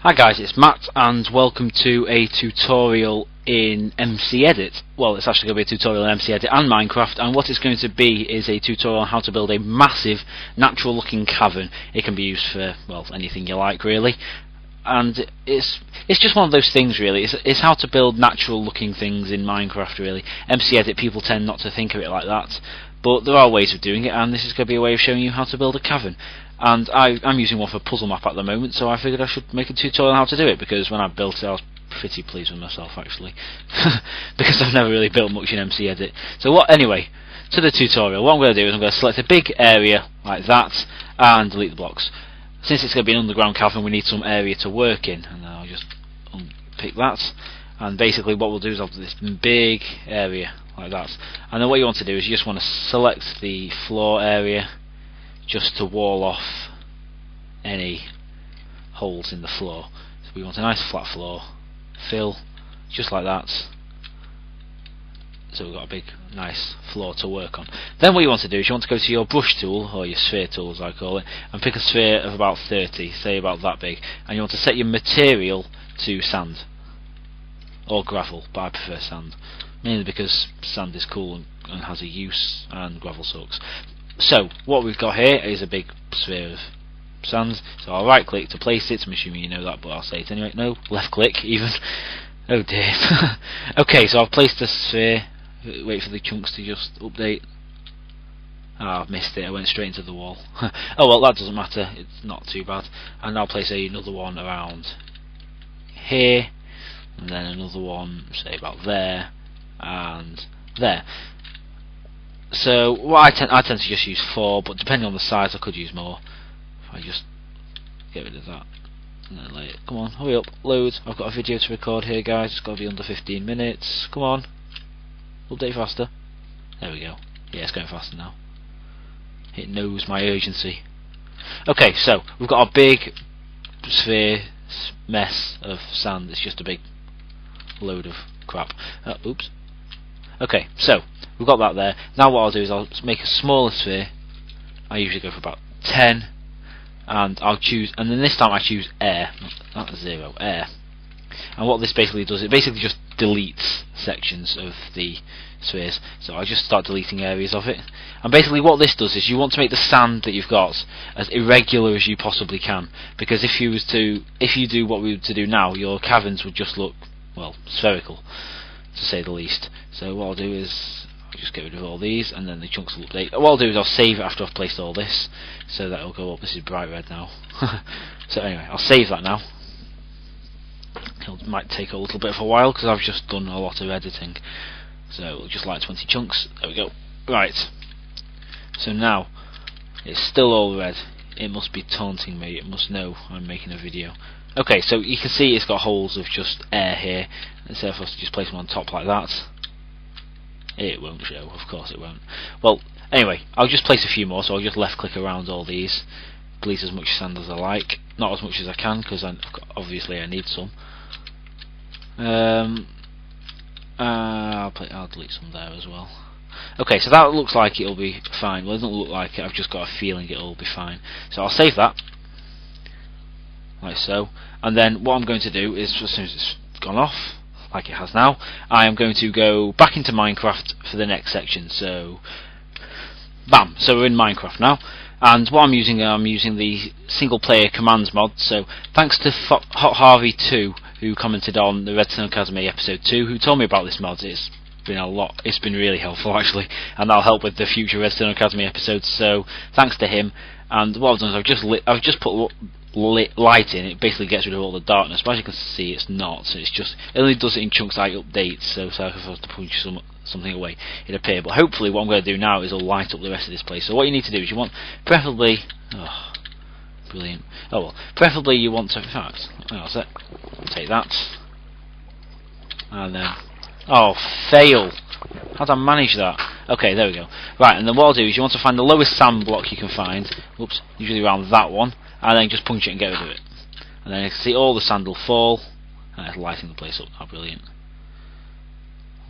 Hi guys, it's Matt and welcome to a tutorial in MCEdit. Well, it's actually going to be a tutorial in MCEdit and Minecraft, and what it's going to be is a tutorial on how to build a massive natural looking cavern. It can be used for, well, anything you like really, and it's just one of those things really. It's how to build natural looking things in Minecraft really. MCEdit, people tend not to think of it like that, but there are ways of doing it, and this is going to be a way of showing you how to build a cavern. And I'm using one for puzzle map at the moment, so I figured I should make a tutorial on how to do it, because when I built it I was pretty pleased with myself actually, because I've never really built much in MCEdit. So anyway, to the tutorial, what I'm going to do is I'm going to select a big area like that and delete the blocks. Since it's going to be an underground cavern, we need some area to work in, and I'll just unpick that. And basically what we'll do is I'll do this big area like that, and then what you want to do is you just want to select the floor area just to wall off any holes in the floor. So we want a nice flat floor, fill just like that, so we've got a big nice floor to work on. Then what you want to do is you want to go to your brush tool, or your sphere tool as I call it, and pick a sphere of about 30, say about that big, and you want to set your material to sand or gravel, but I prefer sand, mainly because sand is cool and has a use, and gravel sucks. So what we've got here is a big sphere of sand, so I'll right click to place it. I'm assuming you know that, but I'll say it anyway. No, left click even. Oh dear. Okay, so I've placed the sphere. Wait for the chunks to just update. I've missed it, I went straight into the wall. Oh well, that doesn't matter, it's not too bad. And I'll place another one around here, and then another one say about there and there. So what I tend to just use 4, but depending on the size I could use more. If I just get rid of that and then lay it. Come on, hurry up, load. I've got a video to record here guys, it's got to be under 15 minutes. Come on, update faster. There we go. Yeah, it's going faster now. It knows my urgency. Okay, so we've got our big sphere mess of sand. It's just a big load of crap. Oops. Okay, so we've got that there. Now what I'll do is I'll make a smaller sphere. I usually go for about 10, and I'll choose, and then this time I choose air, not 0, air. And what this basically does, it basically just deletes sections of the spheres. So I just start deleting areas of it. And basically what this does is you want to make the sand that you've got as irregular as you possibly can, because if you do what we were to do now, your caverns would just look, well, spherical, to say the least. So what I'll do is I'll just get rid of all these, and then the chunks will update. What I'll do is I'll save it after I've placed all this, so that it'll go up. This is bright red now. So anyway, I'll save that now. It might take a little bit of a while because I've just done a lot of editing, so it'll just like 20 chunks. There we go. Right, so now it's still all red. It must be taunting me, it must know I'm making a video. Okay, so you can see it's got holes of just air here, instead of us to just place them on top like that. It won't show, of course it won't. Well, anyway, I'll just place a few more, so I'll just left click around all these, delete as much sand as I like, not as much as I can, because obviously I need some. I'll delete some there as well. Okay, so that looks like it'll be fine. Well, it doesn't look like it, I've just got a feeling it'll be fine. So I'll save that, like so, and then what I'm going to do is, as soon as it's gone off, like it has now, I am going to go back into Minecraft for the next section. So bam, so we're in Minecraft now, and what I'm using the single player commands mod. So thanks to Hot Harvey 2, who commented on the Redstone Academy episode 2, who told me about this mod. It's been really helpful actually, and that'll help with the future Redstone Academy episodes, so thanks to him. And what I've done is I've just put light in. It basically gets rid of all the darkness, but as you can see it's not, so it only does it in chunks that it updates, so if I was to punch something away it'd appear. But hopefully what I'm going to do now is I'll light up the rest of this place. So what you need to do is you want, preferably, oh brilliant, oh well, preferably you want to, in fact, that's it, take that, and then, oh fail, how did I manage that? Okay, there we go. Right, and then what I'll do is you want to find the lowest sand block you can find, whoops, usually around that one, and then just punch it and get rid of it. And then you can see all the sand will fall, and it's lighting the place up. How brilliant.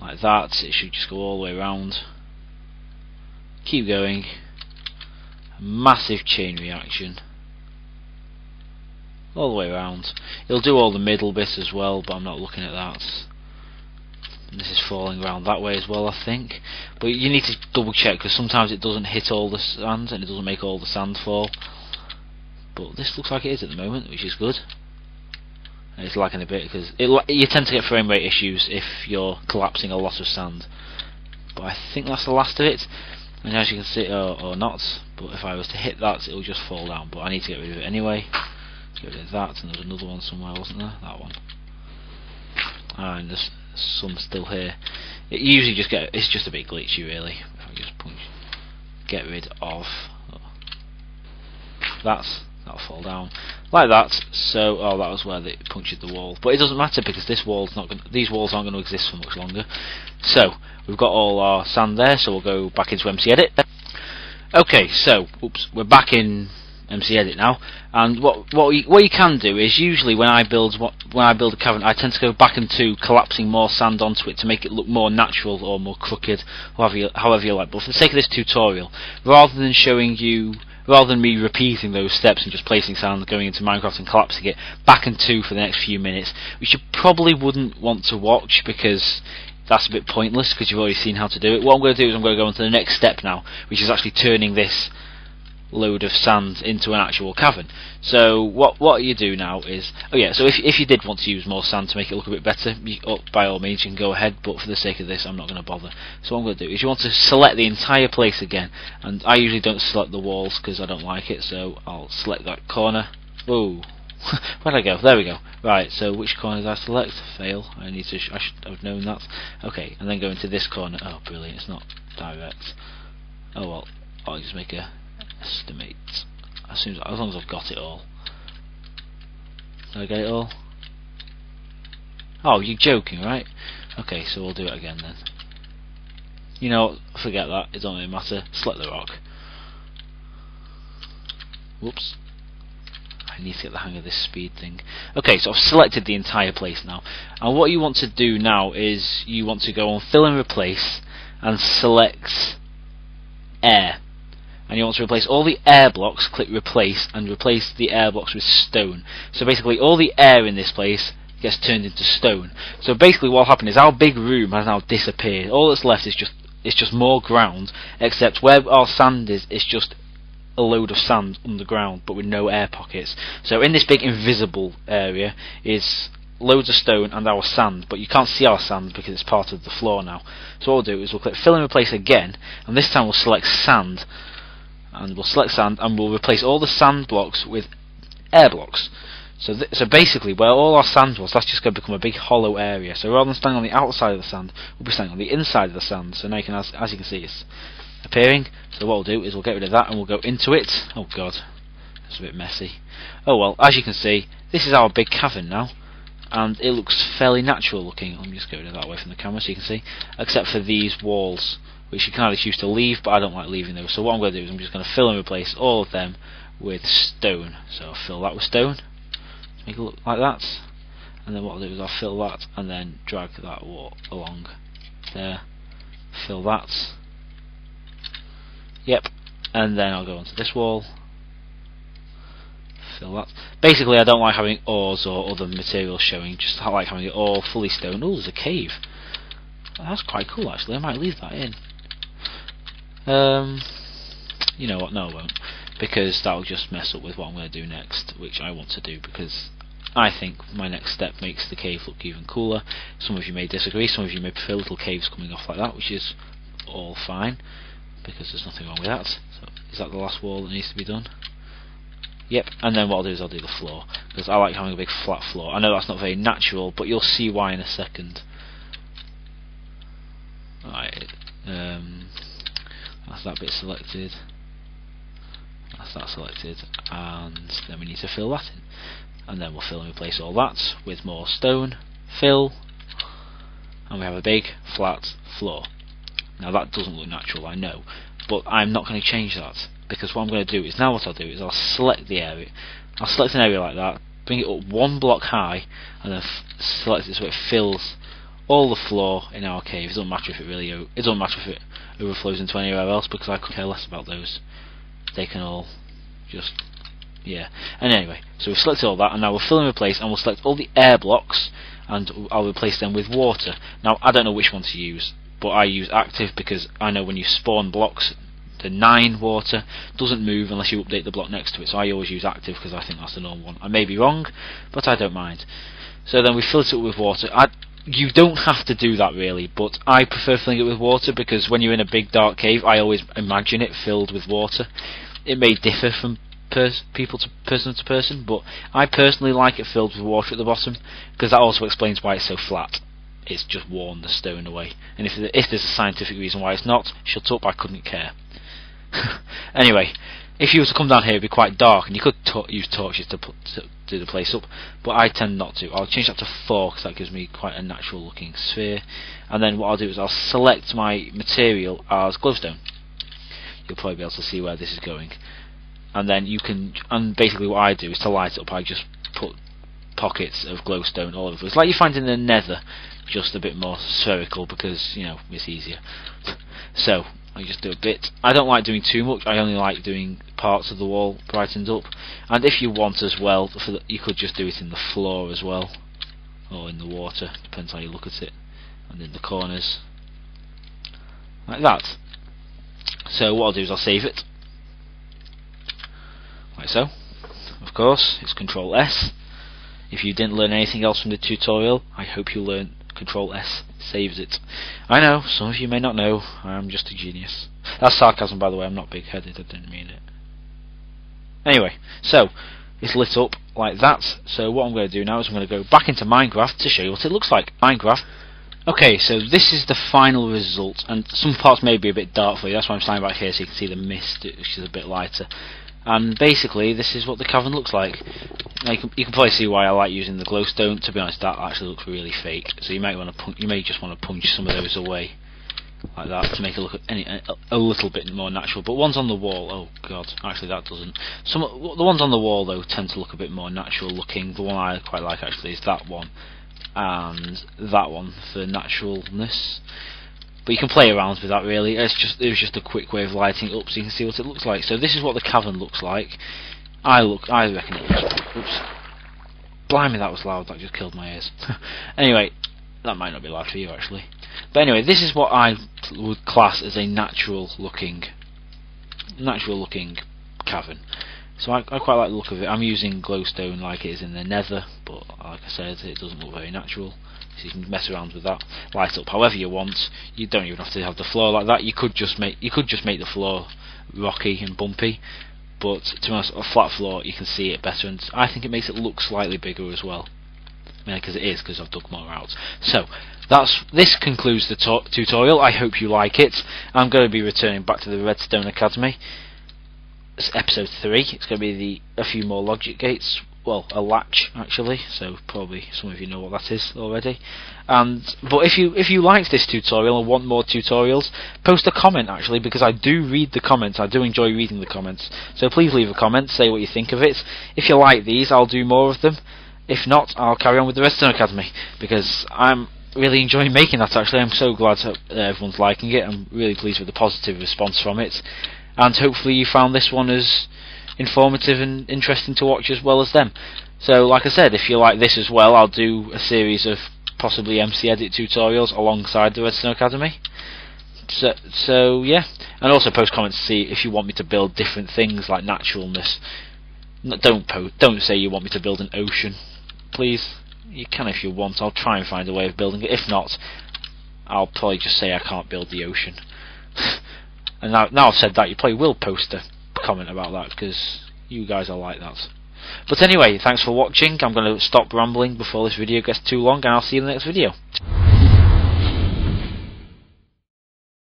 Like that, it should just go all the way around. Keep going. A massive chain reaction. all the way around. It'll do all the middle bits as well, but I'm not looking at that. And this is falling around that way as well, I think. But you need to double check, because sometimes it doesn't hit all the sand and it doesn't make all the sand fall. But this looks like it is at the moment, which is good. And it's lagging a bit because you tend to get frame rate issues if you're collapsing a lot of sand. But I think that's the last of it. And as you can see, or not, but if I was to hit that, it will just fall down. But I need to get rid of it anyway. Let's get rid of that, and there's another one somewhere, wasn't there? That one. And there's some still here. It usually it's just a bit glitchy, really. If I just get rid of that, that'll fall down like that. So, that was where they punctured the wall. But it doesn't matter because these walls aren't going to exist for much longer. So we've got all our sand there. So we'll go back into MCEdit. Okay, so we're back in MCEdit now, and what you can do is usually when I build a cavern, I tend to go back into collapsing more sand onto it to make it look more natural or more crooked, however you like. But for the sake of this tutorial, rather than me repeating those steps and just placing sand, going into Minecraft and collapsing it back into for the next few minutes, which you probably wouldn't want to watch because that's a bit pointless because you've already seen how to do it. What I'm going to do is I'm going to go on to the next step now, which is actually turning this load of sand into an actual cavern. So what you do now is, so if you did want to use more sand to make it look a bit better, by all means you can go ahead, but for the sake of this I'm not going to bother. So what I'm going to do is you want to select the entire place again, and I usually don't select the walls because I don't like it, so I'll select that corner. Whoa. Where'd I go? There we go. Right, so which corner did I select? Fail. I should have known that. Okay, and then go into this corner. Oh, brilliant, it's not direct. Oh well, I'll just make a estimate as long as I've got it all. Did I get it all? Oh, you're joking, right? Okay, so we'll do it again then. You know what, forget that, it don't really matter. Select the rock. Whoops, I need to get the hang of this speed thing. Okay, so I've selected the entire place now, and what you want to do now is you want to go on fill and replace and select air. And you want to replace all the air blocks, click replace, and replace the air blocks with stone. So basically all the air in this place gets turned into stone. So basically what will happen is our big room has now disappeared. All that's left is just more ground, except where our sand is, it's just a load of sand underground, but with no air pockets. So in this big invisible area is loads of stone and our sand, but you can't see our sand because it's part of the floor now. So what we'll do is we'll click fill and replace again, and this time we'll select sand. And we'll select sand, and we'll replace all the sand blocks with air blocks. So basically, where all our sand was, that's just going to become a big hollow area. So rather than standing on the outside of the sand, we'll be standing on the inside of the sand. So now you can, as you can see, it's appearing. So what we'll do is we'll get rid of that, and we'll go into it. Oh god, it's a bit messy. Oh well, as you can see, this is our big cavern now, and it looks fairly natural looking. Let me just get rid of that away from the camera so you can see. Except for these walls, which you can either choose to leave, but I don't like leaving those. So what I'm going to do is I'm just going to fill and replace all of them with stone. So I'll fill that with stone, make it look like that, and then what I'll do is I'll fill that and then drag that wall along there, fill that, yep, and then I'll go onto this wall, fill that. Basically I don't like having ores or other materials showing, just I like having it all fully stone. Oh, there's a cave. That's quite cool actually, I might leave that in. You know what, no I won't, because that'll just mess up with what I'm going to do next, which I want to do because I think my next step makes the cave look even cooler. Some of you may disagree, some of you may prefer little caves coming off like that, which is all fine because there's nothing wrong with that. So is that the last wall that needs to be done? Yep, and then what I'll do is I'll do the floor, because I like having a big flat floor. I know that's not very natural, but you'll see why in a second. Alright, that's that bit selected, that's that selected, and then we need to fill that in, and then we'll fill and replace all that with more stone, fill, and we have a big flat floor. Now that doesn't look natural, I know, but I'm not going to change that, because what I'm going to do is, now what I'll do is I'll select the area, I'll select an area like that, bring it up one block high, and then select it so it fills all the floor in our cave. It doesn't matter if it overflows into anywhere else, because I could care less about those. They can all just Yeah. And anyway, so we've selected all that, and now we'll fill and replace, and we'll select all the air blocks, and I'll replace them with water. Now I don't know which one to use, but I use active because I know when you spawn blocks, the 9 water doesn't move unless you update the block next to it, so I always use active because I think that's the normal one. I may be wrong, but I don't mind. So then we fill it up with water. You don't have to do that really, but I prefer filling it with water because when you're in a big dark cave, I always imagine it filled with water. It may differ from person to person, but I personally like it filled with water at the bottom because that also explains why it's so flat. It's just worn the stone away, and if there's a scientific reason why it's not, shut up, I couldn't care. Anyway, if you were to come down here, it'd be quite dark, and you could use torches to do the place up, but I tend not to. I'll change that to 4 because that gives me quite a natural looking sphere. And then what I'll do is I'll select my material as glowstone. You'll probably be able to see where this is going. And then you can, and basically what I do is to light it up, I just put pockets of glowstone all over. It's like you find in the nether, just a bit more spherical because, you know, it's easier. So I just do a bit. I don't like doing too much. I only like doing parts of the wall brightened up. And if you want as well, you could just do it in the floor as well, or in the water, depends how you look at it, and in the corners, like that. So what I'll do is I'll save it, like so. Of course, it's Control S. If you didn't learn anything else from the tutorial, I hope you learned Control S saves it. I know, some of you may not know, I'm just a genius. That's sarcasm, by the way, I'm not big-headed, I didn't mean it. Anyway, so it's lit up like that. So what I'm going to do now is I'm going to go back into Minecraft to show you what it looks like. Minecraft. Okay, so this is the final result, and some parts may be a bit dark for you, that's why I'm standing back here so you can see the mist, which is a bit lighter. And basically this is what the cavern looks like. Now you can probably see why I like using the glowstone. To be honest, that actually looks really fake, so you may just want to punch some of those away like that to make it look a little bit more natural. But ones on the wall, oh god, actually that doesn't. The ones on the wall though tend to look a bit more natural looking. The one I quite like actually is that one and that one for naturalness. But you can play around with that really. It was just a quick way of lighting it up so you can see what it looks like. So this is what the cavern looks like. I reckon it looks. Oops. Blimey, that was loud. That just killed my ears. Anyway, that might not be loud for you actually. But anyway, this is what I would class as a natural looking cavern. So I quite like the look of it. I'm using glowstone like it is in the nether, but like I said, it doesn't look very natural. So you can mess around with that, light up however you want. You don't even have to have the floor like that. You could just make the floor rocky and bumpy, but to be honest, a flat floor you can see it better, and I think it makes it look slightly bigger as well. Because it is, because I've dug more out. So this concludes the tutorial. I hope you like it. I'm going to be returning back to the Redstone Academy. It's episode 3. It's going to be a few more logic gates. Well, a latch actually. So probably some of you know what that is already. But if you liked this tutorial and want more tutorials, post a comment actually, because I do read the comments. I do enjoy reading the comments. So please leave a comment. Say what you think of it. If you like these, I'll do more of them. If not, I'll carry on with the Redstone Academy, because I'm really enjoying making that actually. I'm so glad everyone's liking it. I'm really pleased with the positive response from it, and hopefully you found this one as informative and interesting to watch as well as them. So like I said, if you like this as well, I'll do a series of possibly MCEdit tutorials alongside the Redstone Academy. So yeah, and also post comments to see if you want me to build different things like naturalness. Don't say you want me to build an ocean. Please, you can if you want. I'll try and find a way of building it. If not, I'll probably just say I can't build the ocean. And now I've said that, you probably will post a comment about that, because you guys are like that. But anyway, thanks for watching. I'm going to stop rambling before this video gets too long, and I'll see you in the next video.